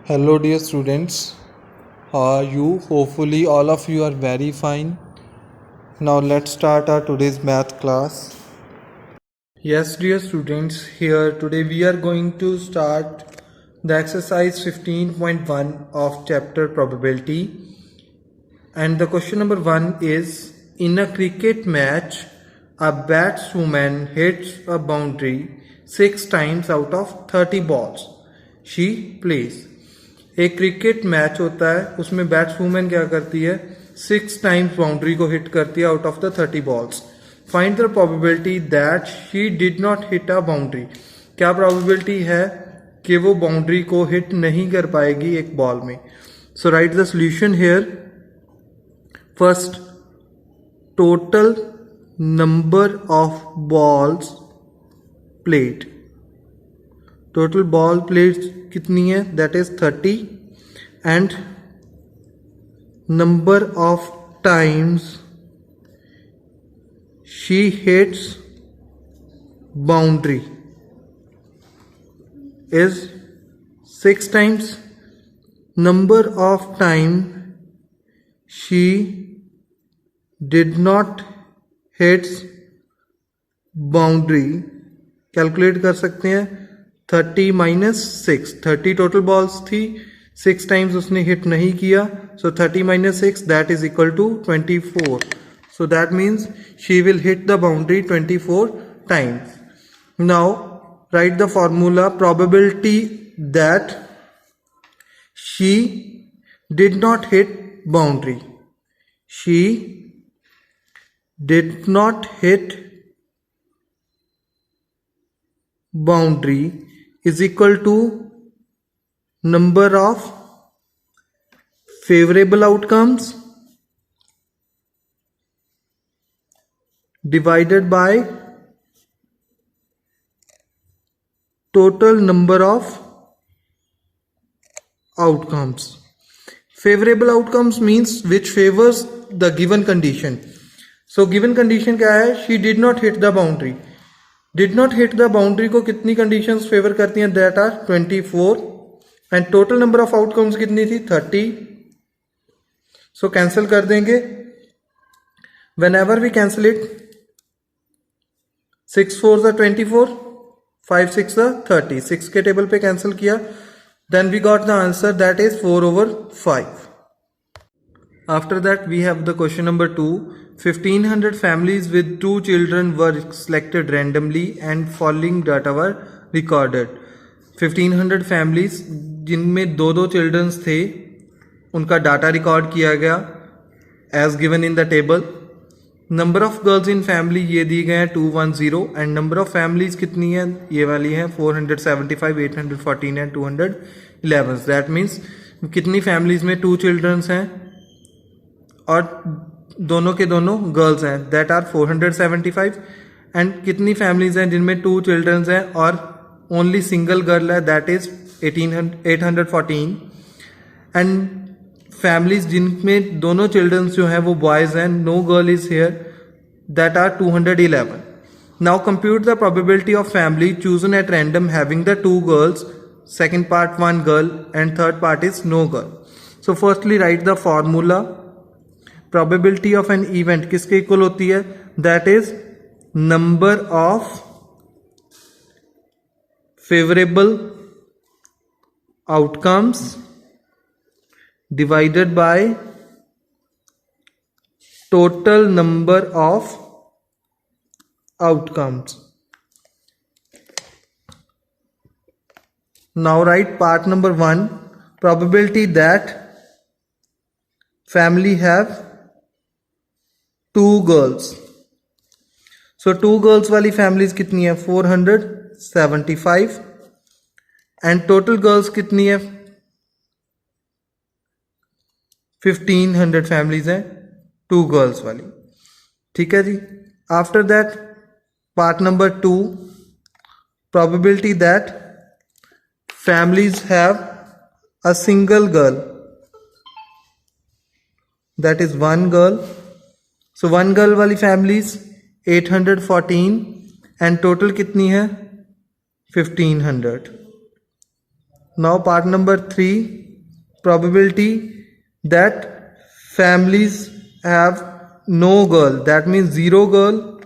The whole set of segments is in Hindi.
Hello dear students, how are you? Hopefully all of you are very fine. Now let's start our today's math class. Yes dear students, here today we are going to start the exercise 15.1 of chapter probability, and the question number 1 is, in a cricket match a batswoman hits a boundary 6 times out of 30 balls she plays. एक क्रिकेट मैच होता है, उसमें बैट्सवुमन क्या करती है, 6 टाइम्स बाउंड्री को हिट करती है out of the 30 balls. Find the probability that she did not hit a boundary. क्या प्रोबेबिलिटी है कि वो बाउंड्री को हिट नहीं कर पाएगी एक बॉल में. So write the solution here. First, total number of balls played. Total ball played कितनी है, that is 30, and number of times she hits boundary is 6 times. Number of time she did not hits boundary calculate कर सकते हैं. 30 माइनस 6, 30 टोटल बॉल्स थी, 6 टाइम्स उसने हिट नहीं किया, so 30 minus 6 that is equal to 24. So that means she will hit the boundary 24 times. Now write the formula. Probability that she did not hit boundary. She did not hit boundary is equal to number of favorable outcomes divided by total number of outcomes. Favorable outcomes means which favors the given condition. So given condition क्या है, she did not hit the boundary. Did not hit the boundary को कितनी कंडीशंस फेवर करती हैं, that are 24, and total number of outcomes कितनी थी, 30. सो कैंसिल कर देंगे. Whenever we cancel it, 6 4 24, 5 6 30. 6 के टेबल पे कैंसिल किया, then we got the answer that is 4/5. After that we have the question number 2. 1500 families with 2 children were selected randomly and following data were recorded. 1500 families जिनमें 2 चिल्ड्रंस थे, उनका डाटा रिकॉर्ड किया गया as given in the table. Number of girls in family ये दी गए हैं 210, एंड नंबर ऑफ फैमिलीज कितनी है, ये वाली है 475, 814 एंड 211. दैट मीन्स कितनी फैमिलीज में 2 चिल्ड्रंस हैं और दोनों के दोनों गर्ल्स हैं, दैट आर 475. एंड कितनी फैमिलीज हैं जिनमें 2 चिल्ड्रंस हैं और ओनली सिंगल गर्ल है, दैट इज 814. एंड फैमिलीज जिनमें दोनों चिल्ड्रंस जो हैं वो बॉयज हैं, no girl is here, that are 211. Now compute the probability of family chosen at random having the 2 girls. Second part 1 girl and third part is no girl. So firstly write the formula. Probability of an event किसके इक्वल होती है, that is number of favourable outcomes divided by total number of outcomes. Now right part number 1. Probability that family have 2 girls. So 2 girls वाली फैमिलीज कितनी है, 475, एंड टोटल गर्ल्स कितनी है, 1500 फैमिलीज हैं 2 गर्ल्स वाली. ठीक है जी. After that part number 2. Probability that families have a single girl, that is 1 girl. So 1 girl वाली families 814, and total कितनी है, 1500. Now part number 3. probability that families have no girl, that means 0 girl,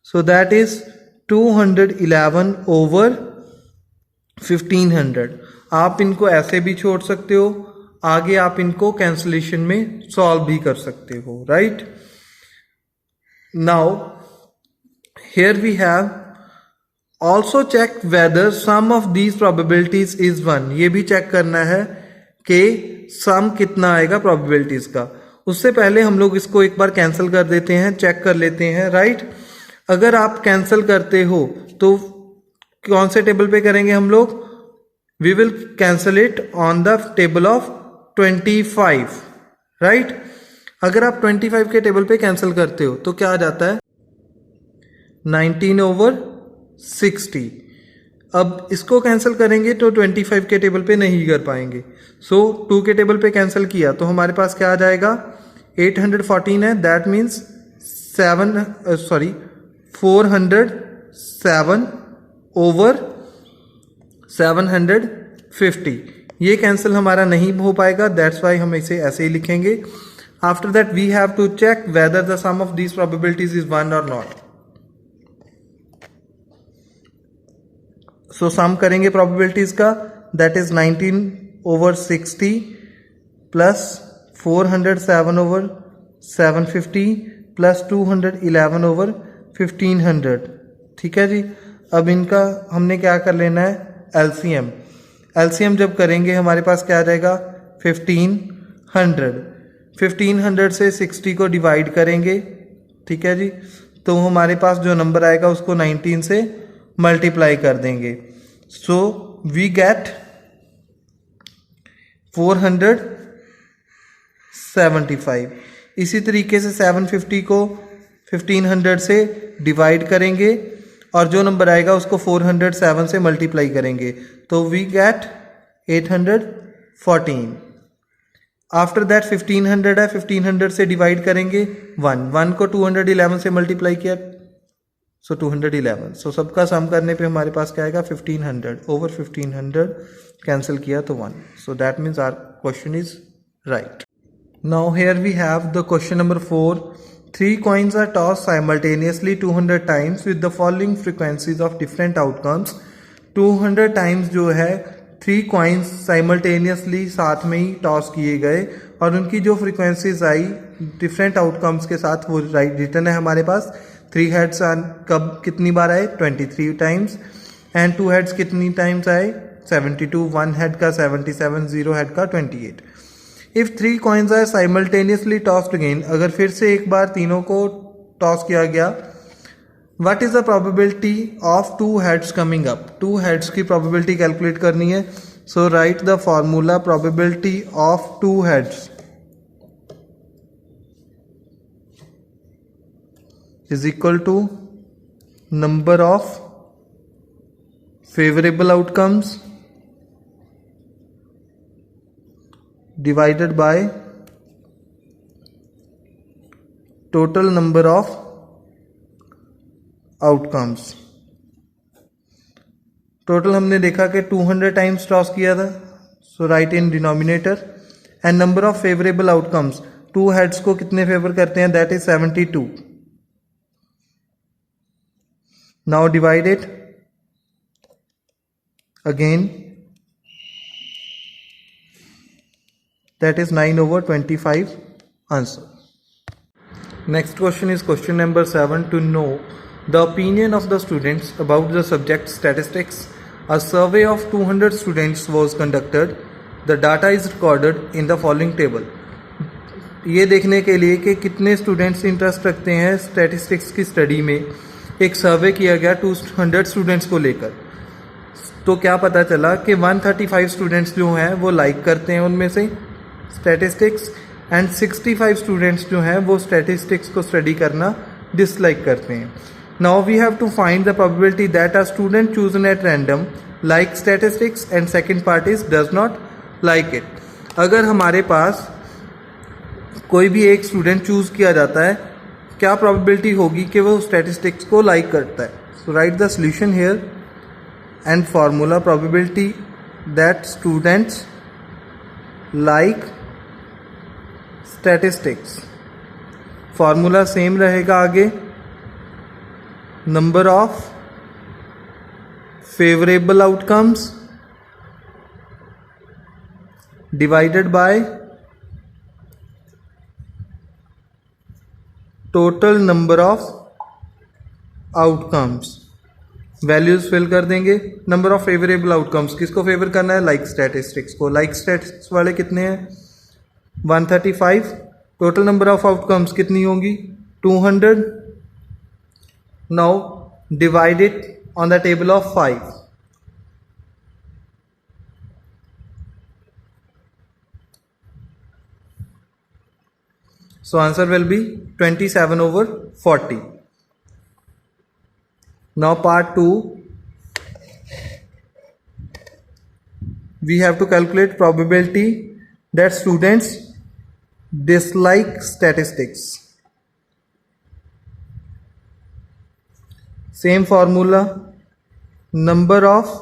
so that is 211 over 1500. आप इनको ऐसे भी छोड़ सकते हो, आगे आप इनको कैंसलेशन में सॉल्व भी कर सकते हो, right. Now here we have also check whether sum of these probabilities is 1. ये भी चेक करना है कि सम कितना आएगा प्रोबेबिलिटीज का. उससे पहले हम लोग इसको एक बार कैंसिल कर देते हैं, चेक कर लेते हैं, राइट. अगर आप कैंसिल करते हो तो कौन से टेबल पे करेंगे हम लोग? We will cancel it on the table of 25, right. अगर आप 25 के टेबल पे कैंसिल करते हो तो क्या आ जाता है? 19 over 60. अब इसको कैंसिल करेंगे तो 25 के टेबल पे नहीं कर पाएंगे. सो 2 के टेबल पे कैंसिल किया तो हमारे पास क्या आ जाएगा? 814 है, दैट मीन्स 407 ओवर 750. ये कैंसिल हमारा नहीं हो पाएगा, दैट्स वाई हम इसे ऐसे ही लिखेंगे. After that we have to check whether the sum of these probabilities is 1 और नॉट. सो सम करेंगे प्रोबेबिलिटीज का, that is 19 over 60 plus 407 over 750 plus 211 over 1500. ठीक है जी. अब इनका हमने क्या कर लेना है? एलसीएम. एलसीएम जब करेंगे हमारे पास क्या आ जाएगा? 1500. 1500 से 60 को डिवाइड करेंगे, ठीक है जी. तो हमारे पास जो नंबर आएगा उसको 19 से मल्टीप्लाई कर देंगे. So we get 475. इसी तरीके से 750 को 1500 से डिवाइड करेंगे और जो नंबर आएगा उसको 407 से मल्टीप्लाई करेंगे, तो वी गेट 814. आफ्टर दैट 1500 है, 1500 से डिवाइड करेंगे 1 को 211 से मल्टीप्लाई किया, सो 211. सो सबका सम करने पे हमारे पास क्या आएगा? 1500 ओवर 1500 कैंसिल किया तो 1. So that means our question is right. Now here we have the question number 4. 3 coins are tossed simultaneously 200 times with the following frequencies of different outcomes. 200 times जो है 3 coins simultaneously साथ में ही टॉस किए गए और उनकी जो फ्रीक्वेंसीज आई डिफरेंट आउटकम्स के साथ वो रिटर्न है हमारे पास. 3 heads कब कितनी बार आए? 23 times. एंड 2 heads कितनी टाइम्स आए? 72. 1 head का 77, 0 head का 28. If 3 coins are simultaneously tossed again, अगर फिर से एक बार तीनों को टॉस किया गया, what is the probability of 2 heads coming up? 2 heads की प्रोबेबिलिटी कैलकुलेट करनी है. So write the formula. Probability of 2 heads is equal to number of favorable outcomes divided by total number of outcomes. Total हमने देखा कि 200 टाइम्स टॉस किया था, so write in denominator. And number of favourable outcomes, 2 heads को कितने फेवर करते हैं? That is 72. Now divide it again, that is 9 over 25 answer. Next question is question number 7. To know the opinion of the students about the subject statistics, a survey of 200 students was conducted. The data is recorded in the following table. ये देखने के लिए कि कितने स्टूडेंट्स इंटरेस्ट रखते हैं स्टैटिस्टिक्स की स्टडी में, एक सर्वे किया गया 200 स्टूडेंट्स को लेकर. तो क्या पता चला कि 135 स्टूडेंट्स जो हैं वो लाइक करते हैं उनमें से स्टैटिस्टिक्स, एंड 65 स्टूडेंट्स जो हैं वो स्टैटिस्टिक्स को स्टडी करना डिसलाइक करते हैं. Now we have to find the probability that a student chosen at random like statistics and second parties does not like it. अगर हमारे पास कोई भी एक स्टूडेंट चूज किया जाता है, क्या प्रोबेबिलिटी होगी कि वो स्टैटिस्टिक्स को लाइक करता है? So write the solution here and formula. Probability that students like statistics. Formula same रहेगा आगे, number of favourable outcomes divided by total number of outcomes. Values fill कर देंगे। नंबर ऑफ फेवरेबल आउटकम्स किसको फेवर करना है? लाइक स्टैटिस्टिक्स को। लाइक स्टैटिस्टिक्स वाले कितने हैं? 135। टोटल नंबर ऑफ आउटकम्स कितनी होंगी? 200। Now divide it on the table of 5। So answer will be 27/40. Now part 2, we have to calculate probability that students dislike statistics. Same formula, number of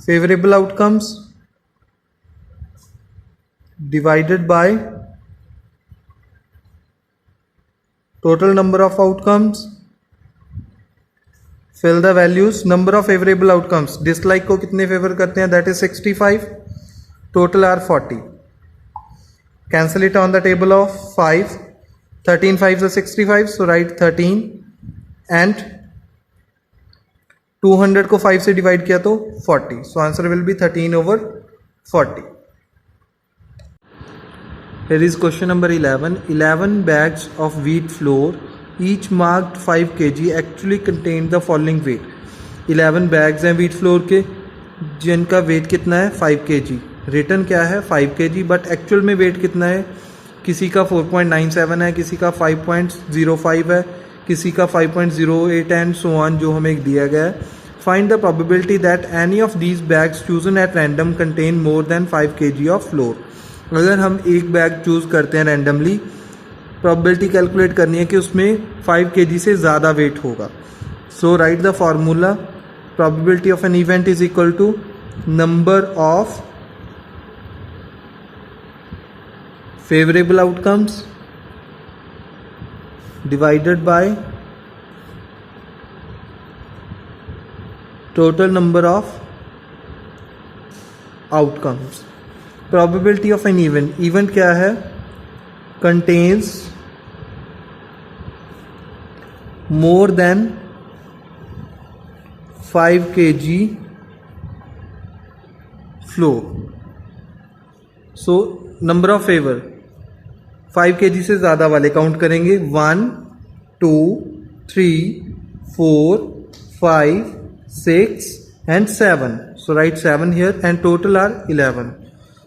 favorable outcomes divided by total number of outcomes. Fill the values. Number of favorable outcomes, dislike को कितने फेवर करते हैं? That is 65. Total are 40. Cancel it on the table of 5. 13 5s are 65, so write 13 and 200 को 5 से डिवाइड किया तो 40. So answer will be 13/40. Here is question number 11. 11 bags of wheat flour, each marked 5 kg, actually contained the following weight. 11 bags हैं wheat flour के, जिनका वेट कितना है? 5 kg. रिटर्न क्या है? 5 kg, बट एक्चुअल में वेट कितना है? किसी का 4.97 है, किसी का 5.05 है, किसी का 5.08 एंड सो ऑन, जो हमें दिया गया है. Find the probability that any of these bags chosen at random contain more than 5 kg of floor. अगर हम एक बैग चूज़ करते हैं रैंडमली, प्रोबेबिलिटी कैलकुलेट करनी है कि उसमें 5 kg से ज़्यादा वेट होगा. So write the formula. Probability of an event is equal to number of favourable outcomes divided by total number of outcomes. Probability of an event, event क्या है? Contains more than 5 kg flour. So number of favour 5 kg से ज़्यादा वाले काउंट करेंगे. 1 2 3 4 5 6 and 7. So write 7 here and total are 11.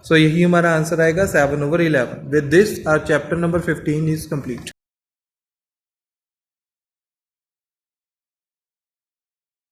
So यही हमारा आंसर आएगा 7/11. With this our chapter number 15 is complete.